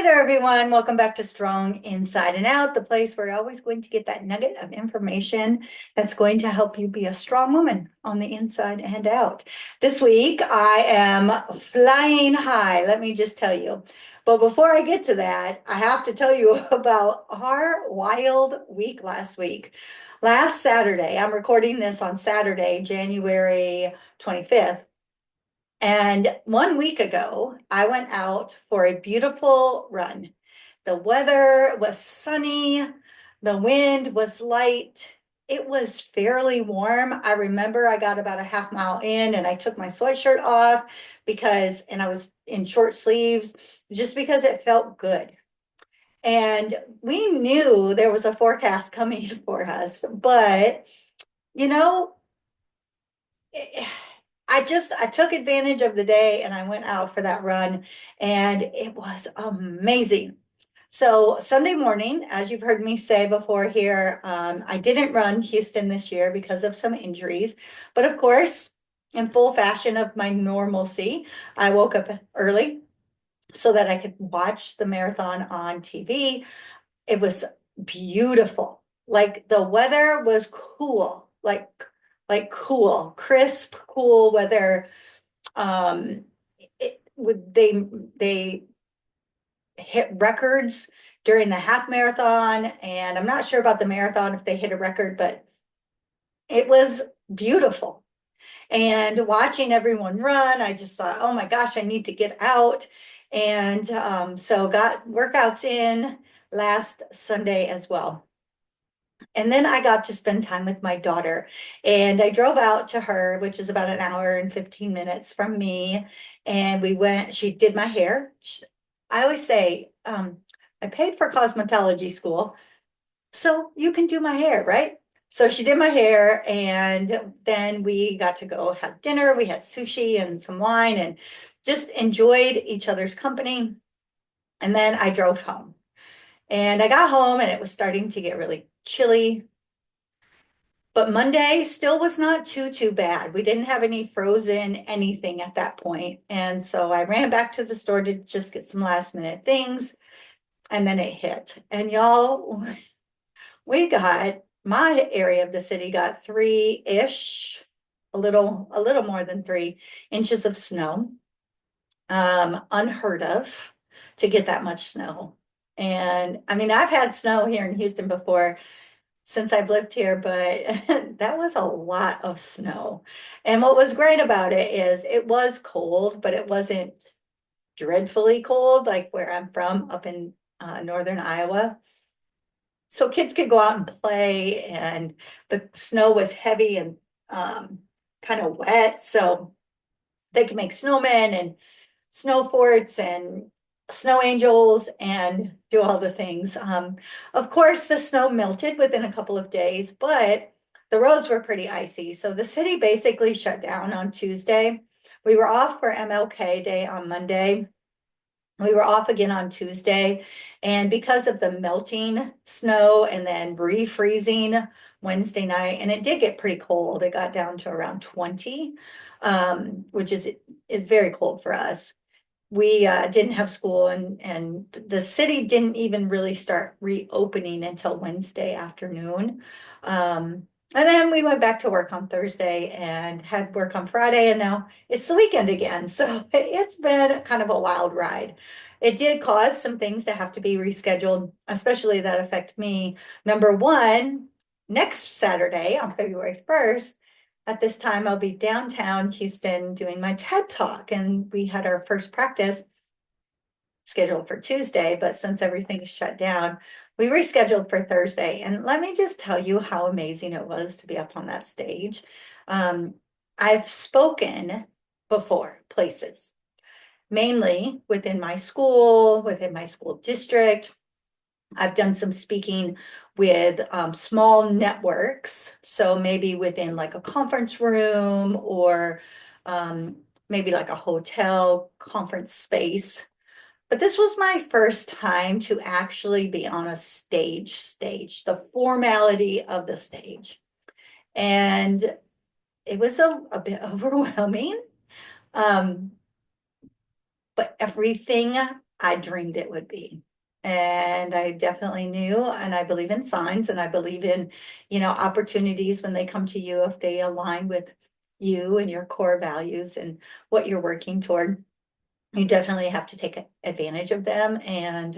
Hey there, everyone. Welcome back to Strong Inside and Out, the place where you're always going to get that nugget of information that's going to help you be a strong woman on the inside and out. This week, I am flying high, let me just tell you. But before I get to that, I have to tell you about our wild week last week. Last Saturday, I'm recording this on Saturday, January 25th. And 1 week ago, I went out for a beautiful run. The weather was sunny, the wind was light. It was fairly warm. I remember I got about a half mile in and I took my sweatshirt off and I was in short sleeves just because it felt good. And we knew there was a forecast coming for us, but you know, I took advantage of the day and I went out for that run and it was amazing. So Sunday morning, as you've heard me say before here, I didn't run Houston this year because of some injuries, but of course, in full fashion of my normalcy, I woke up early so that I could watch the marathon on TV. It was beautiful. Like the weather was cool, like cool, crisp, cool weather. They hit records during the half marathon, and I'm not sure about the marathon if they hit a record, but it was beautiful. And watching everyone run, I just thought, oh my gosh, I need to get out. And so got workouts in last Sunday as well. And then I got to spend time with my daughter. And I drove out to her, which is about an hour and 15 minutes from me. And she did my hair. I always say, I paid for cosmetology school, so you can do my hair, right? So she did my hair, and then we got to go have dinner. We had sushi and some wine and just enjoyed each other's company. And then I drove home. And I got home and it was starting to get really chilly. But Monday still was not too bad. We didn't have any frozen anything at that point. And so I ran back to the store to just get some last minute things. And then it hit. And y'all, my area of the city got three-ish, a little more than 3 inches of snow. Unheard of to get that much snow. And I mean, I've had snow here in Houston before since I've lived here, but that was a lot of snow. And what was great about it is it was cold, but it wasn't dreadfully cold like where I'm from up in northern Iowa. So kids could go out and play, and the snow was heavy and kind of wet, so they could make snowmen and snow forts and snow angels and do all the things. Of course, the snow melted within a couple of days, but the roads were pretty icy. So the city basically shut down on Tuesday. We were off for MLK Day on Monday. We were off again on Tuesday. And because of the melting snow and then refreezing Wednesday night, and it did get pretty cold, it got down to around 20, which is very cold for us. We didn't have school, and the city didn't even really start reopening until Wednesday afternoon. And then we went back to work on Thursday and had work on Friday, and now it's the weekend again. So it's been kind of a wild ride. It did cause some things to have to be rescheduled, especially that affect me. Number one, next Saturday on February 1st, at this time, I'll be downtown Houston doing my TED Talk, and we had our first practice scheduled for Tuesday, but since everything is shut down, we rescheduled for Thursday. And let me just tell you how amazing it was to be up on that stage. I've spoken before places, mainly within my school district. I've done some speaking with small networks. So maybe within like a conference room or maybe like a hotel conference space. But this was my first time to actually be on a stage, the formality of the stage. And it was a bit overwhelming. But everything I dreamed it would be. And I definitely knew, and I believe in signs, and I believe in, opportunities when they come to you, if they align with you and your core values and what you're working toward. You definitely have to take advantage of them. And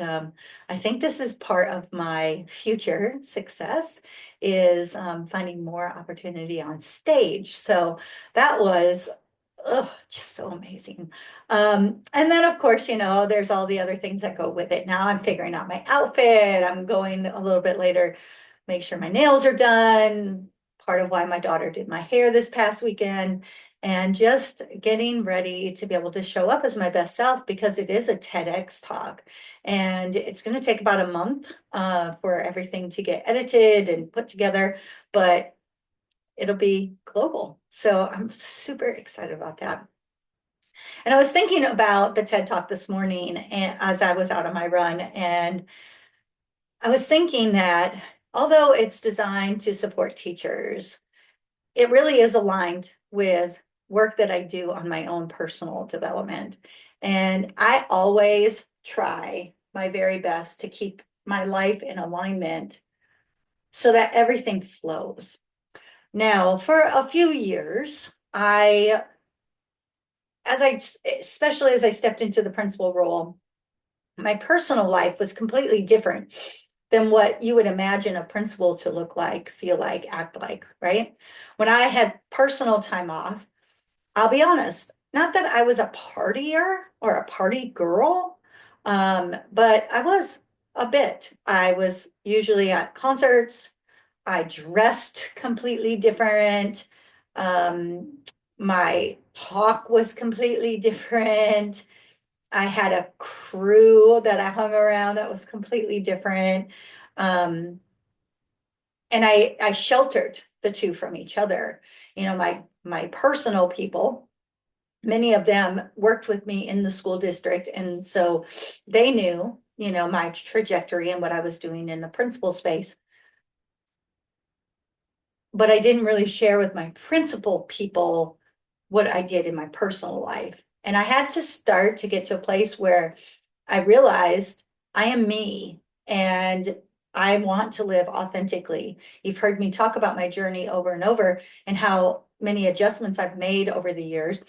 I think this is part of my future success is finding more opportunity on stage. So that was just so amazing. And then of course, there's all the other things that go with it. Now I'm figuring out my outfit. I'm going a little bit later, make sure my nails are done. Part of why my daughter did my hair this past weekend, and just getting ready to be able to show up as my best self because it is a TEDx talk. And it's going to take about a month for everything to get edited and put together, but it'll be global. So I'm super excited about that. And I was thinking about the TED Talk this morning and as I was out on my run, and I was thinking that although it's designed to support teachers, it really is aligned with work that I do on my own personal development. And I always try my very best to keep my life in alignment so that everything flows. Now, for a few years, especially as I stepped into the principal role, my personal life was completely different than what you would imagine a principal to look like, feel like, act like, right? When I had personal time off, I'll be honest, not that I was a partier or a party girl, but I was a bit. I was usually at concerts. I dressed completely different. Um, my talk was completely different. I had a crew that I hung around that was completely different. Um, and I sheltered the two from each other. My personal people, many of them worked with me in the school district, and so they knew, my trajectory and what I was doing in the principal space. But I didn't really share with my principal people what I did in my personal life. And I had to start to get to a place where I realized I am me and I want to live authentically. You've heard me talk about my journey over and over and how many adjustments I've made over the years.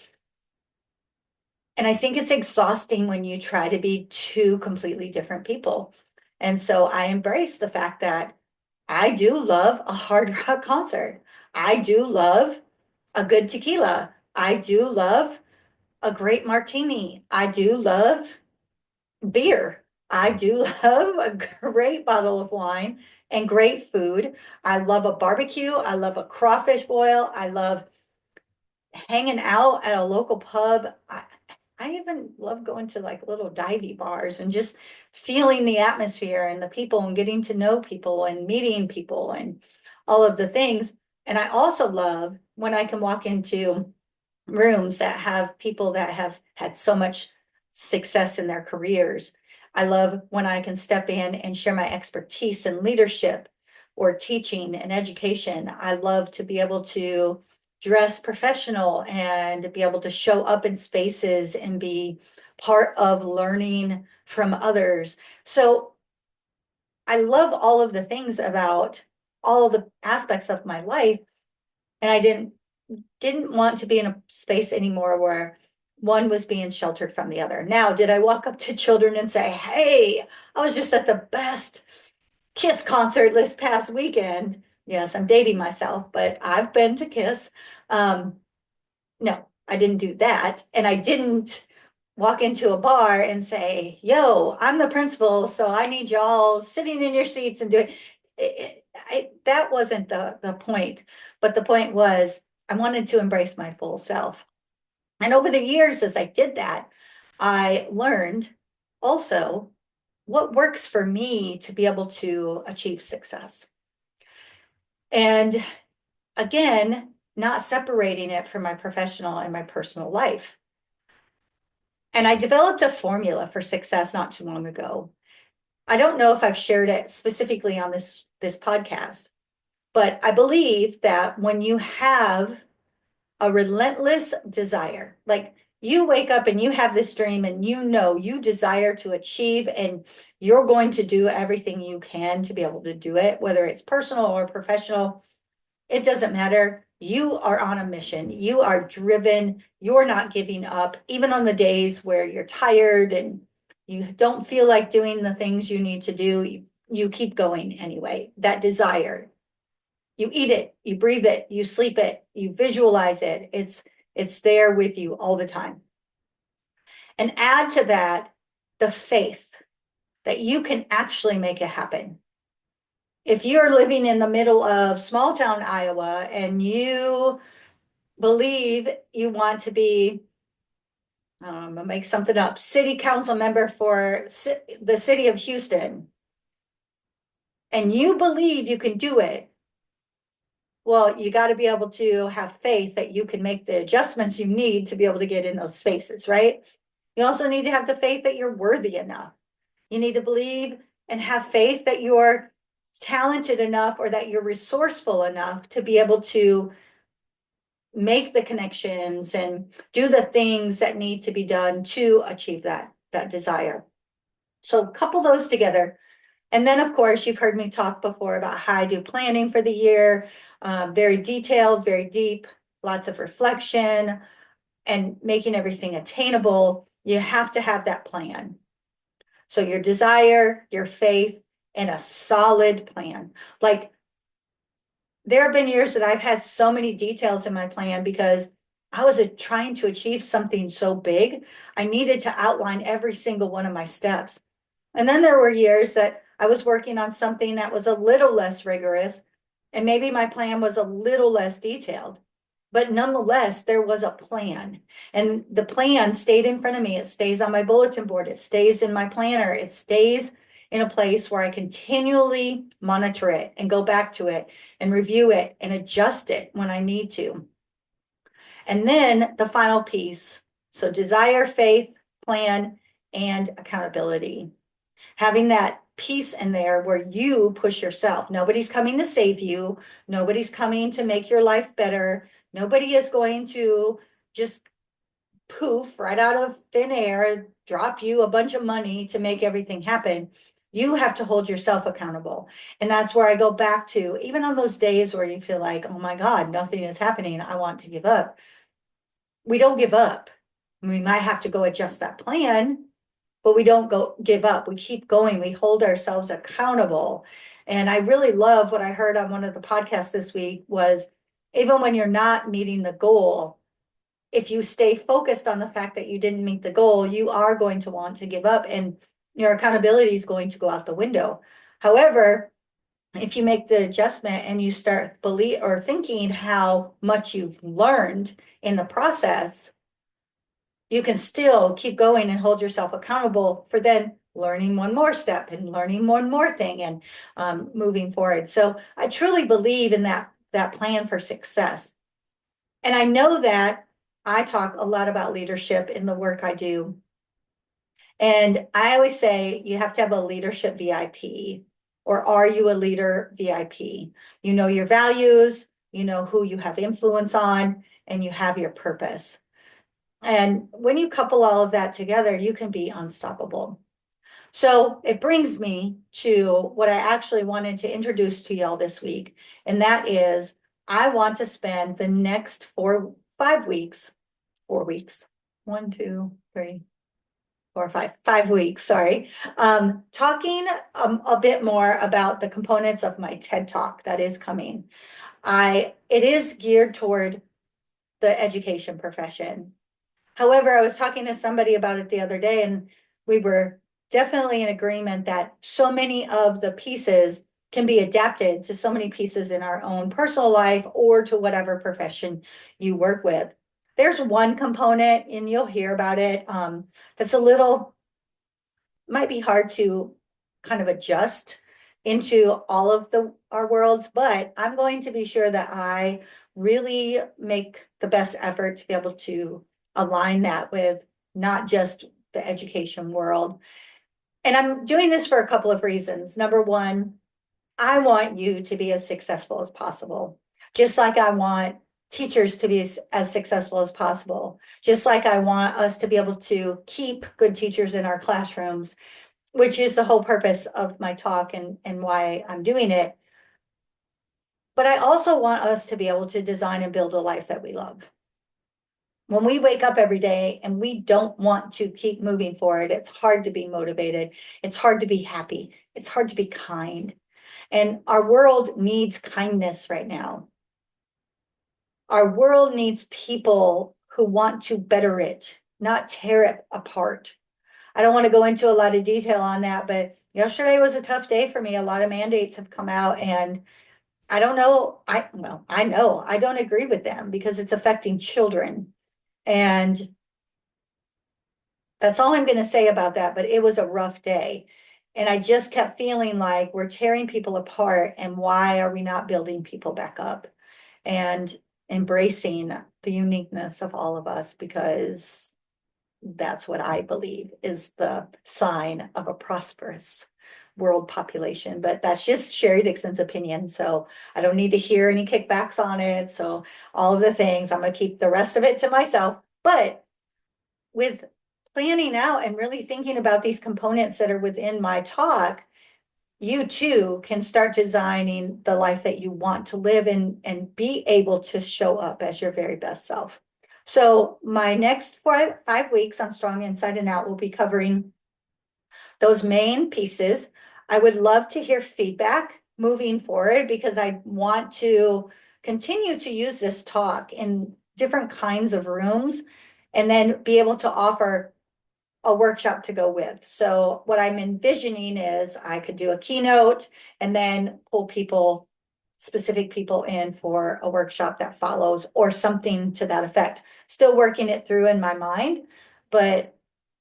And I think it's exhausting when you try to be two completely different people. And so I embrace the fact that I do love a hard rock concert. I do love a good tequila. I do love a great martini. I do love beer. I do love a great bottle of wine and great food. I love a barbecue. I love a crawfish boil. I love hanging out at a local pub. I even love going to like little divey bars and just feeling the atmosphere and the people and getting to know people and meeting people and all of the things. And I also love when I can walk into rooms that have people that have had so much success in their careers. I love when I can step in and share my expertise in leadership or teaching and education. I love to be able to dress professional and be able to show up in spaces and be part of learning from others. So I love all of the things about all the aspects of my life. And I didn't want to be in a space anymore where one was being sheltered from the other. Now, did I walk up to children and say, hey, I was just at the best Kiss concert this past weekend? Yes, I'm dating myself, but I've been to Kiss. No, I didn't do that. And I didn't walk into a bar and say, yo, I'm the principal, so I need y'all sitting in your seats and doing that wasn't the point. But the point was I wanted to embrace my full self. And over the years, as I did that, I learned also what works for me to be able to achieve success. And again, not separating it from my professional and my personal life. And I developed a formula for success not too long ago. I don't know if I've shared it specifically on this podcast, but I believe that when you have a relentless desire, like you wake up and you have this dream and you know you desire to achieve, and you're going to do everything you can to be able to do it, whether it's personal or professional, it doesn't matter. You are on a mission. You are driven. You're not giving up, even on the days where you're tired and you don't feel like doing the things you need to do. You keep going anyway. That desire, you eat it, you breathe it, you sleep it, you visualize it. It's there with you all the time. And add to that the faith that you can actually make it happen. If you're living in the middle of small town Iowa and you believe you want to be, I'm gonna make something up, city council member for the city of Houston, and you believe you can do it, well, you got to be able to have faith that you can make the adjustments you need to be able to get in those spaces, right? You also need to have the faith that you're worthy enough. You need to believe and have faith that you're talented enough or that you're resourceful enough to be able to make the connections and do the things that need to be done to achieve that desire. So couple those together. And then, of course, you've heard me talk before about how I do planning for the year, very detailed, very deep, lots of reflection, and making everything attainable. You have to have that plan. So your desire, your faith, and a solid plan. Like, there have been years that I've had so many details in my plan because I was trying to achieve something so big. I needed to outline every single one of my steps. And then there were years that I was working on something that was a little less rigorous, and maybe my plan was a little less detailed. But nonetheless, there was a plan, and the plan stayed in front of me. It stays on my bulletin board. It stays in my planner. It stays in a place where I continually monitor it and go back to it and review it and adjust it when I need to. And then the final piece. So desire, faith, plan, and accountability. Having that piece in there where you push yourself. Nobody's coming to save you. Nobody's coming to make your life better. Nobody is going to just poof right out of thin air, drop you a bunch of money to make everything happen. You have to hold yourself accountable. And that's where I go back to, even on those days where you feel like, oh my God, nothing is happening, I want to give up. We don't give up. We might have to go adjust that plan, but we don't give up. We keep going. We hold ourselves accountable. And I really love what I heard on one of the podcasts this week was, even when you're not meeting the goal, if you stay focused on the fact that you didn't meet the goal, you are going to want to give up, and your accountability is going to go out the window. However, if you make the adjustment and you start believe or thinking how much you've learned in the process, you can still keep going and hold yourself accountable for then learning one more step and learning one more thing and moving forward. So I truly believe in that plan for success. And I know that I talk a lot about leadership in the work I do. And I always say you have to have a leadership VIP, or are you a leader VIP? You know your values, you know who you have influence on, and you have your purpose. And when you couple all of that together, you can be unstoppable. So it brings me to what I actually wanted to introduce to y'all this week. And that is, I want to spend the next 5 weeks, 4 weeks, 1, 2, 3, 4, 5 weeks, sorry, talking a bit more about the components of my TED Talk that is coming. It is geared toward the education profession. However, I was talking to somebody about it the other day, and we were definitely in agreement that so many of the pieces can be adapted to so many pieces in our own personal life or to whatever profession you work with. There's one component, and you'll hear about it, that's might be hard to kind of adjust into all of our worlds, but I'm going to be sure that I really make the best effort to be able to align that with not just the education world. And I'm doing this for a couple of reasons. Number one, I want you to be as successful as possible, just like I want teachers to be as successful as possible. Just like I want us to be able to keep good teachers in our classrooms, which is the whole purpose of my talk and why I'm doing it. But I also want us to be able to design and build a life that we love. When we wake up every day and we don't want to keep moving forward, it's hard to be motivated. It's hard to be happy. It's hard to be kind. And our world needs kindness right now. Our world needs people who want to better it, not tear it apart. I don't want to go into a lot of detail on that, but yesterday was a tough day for me. A lot of mandates have come out and I don't know. I know I don't agree with them because it's affecting children. And that's all I'm going to say about that. But it was a rough day. And I just kept feeling like we're tearing people apart. And why are we not building people back up and embracing the uniqueness of all of us? Because that's what I believe is the sign of a prosperous world population. But that's just Sherry Dixon's opinion. So I don't need to hear any kickbacks on it. So all of the things, I'm going to keep the rest of it to myself. But with planning out and really thinking about these components that are within my talk, you too can start designing the life that you want to live and be able to show up as your very best self. So my next 5 weeks on Strong Inside and Out will be covering those main pieces. I would love to hear feedback moving forward because I want to continue to use this talk in different kinds of rooms and then be able to offer a workshop to go with. So what I'm envisioning is I could do a keynote and then pull people, specific people in for a workshop that follows or something to that effect. Still working it through in my mind, but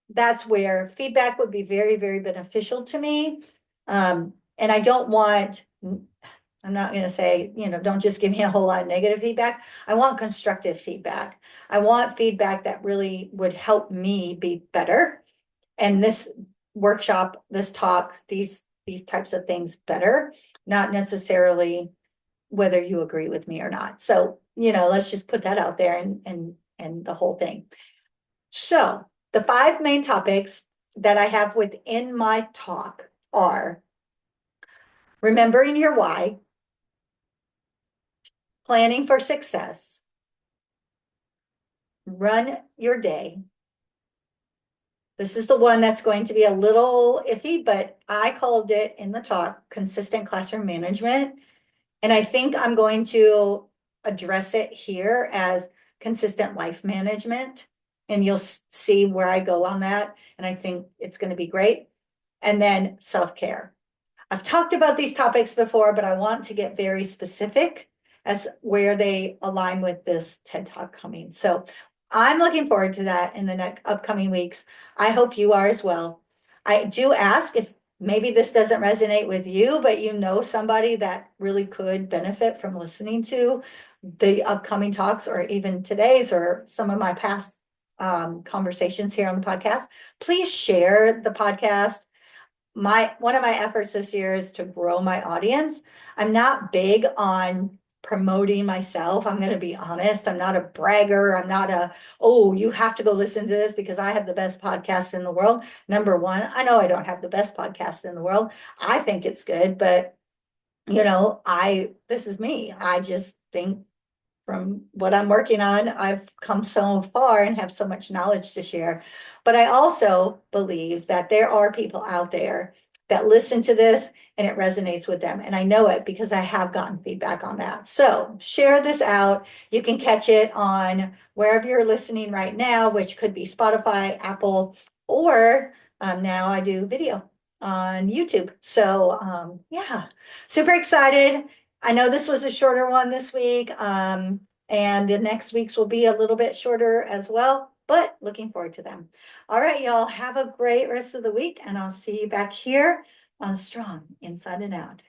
that's where feedback would be very, very beneficial to me. And I don't want, I'm not going to say, don't just give me a whole lot of negative feedback. I want constructive feedback. I want feedback that really would help me be better. And this workshop, this talk, these types of things better, not necessarily whether you agree with me or not. So, let's just put that out there and the whole thing. So the 5 main topics that I have within my talk are remembering your why, planning for success, run your day. This is the one that's going to be a little iffy, but I called it in the talk consistent classroom management. And I think I'm going to address it here as consistent life management. And you'll see where I go on that. And I think it's going to be great. And then self-care. I've talked about these topics before, but I want to get very specific as where they align with this TED Talk coming. So I'm looking forward to that in the next upcoming weeks. I hope you are as well. I do ask if maybe this doesn't resonate with you, but you know somebody that really could benefit from listening to the upcoming talks or even today's or some of my past conversations here on the podcast. Please share the podcast. One of my efforts this year is to grow my audience. I'm not big on promoting myself. I'm going to be honest. I'm not a bragger. I'm not oh, you have to go listen to this because I have the best podcast in the world. Number one, I know I don't have the best podcast in the world. I think it's good, but this is me. I just think from what I'm working on, I've come so far and have so much knowledge to share. But I also believe that there are people out there that listen to this and it resonates with them. And I know it because I have gotten feedback on that. So share this out. You can catch it on wherever you're listening right now, which could be Spotify, Apple, or now I do video on YouTube. So yeah, super excited. I know this was a shorter one this week, and the next week's will be a little bit shorter as well, but looking forward to them. All right, y'all, have a great rest of the week, and I'll see you back here on Strong Inside and Out.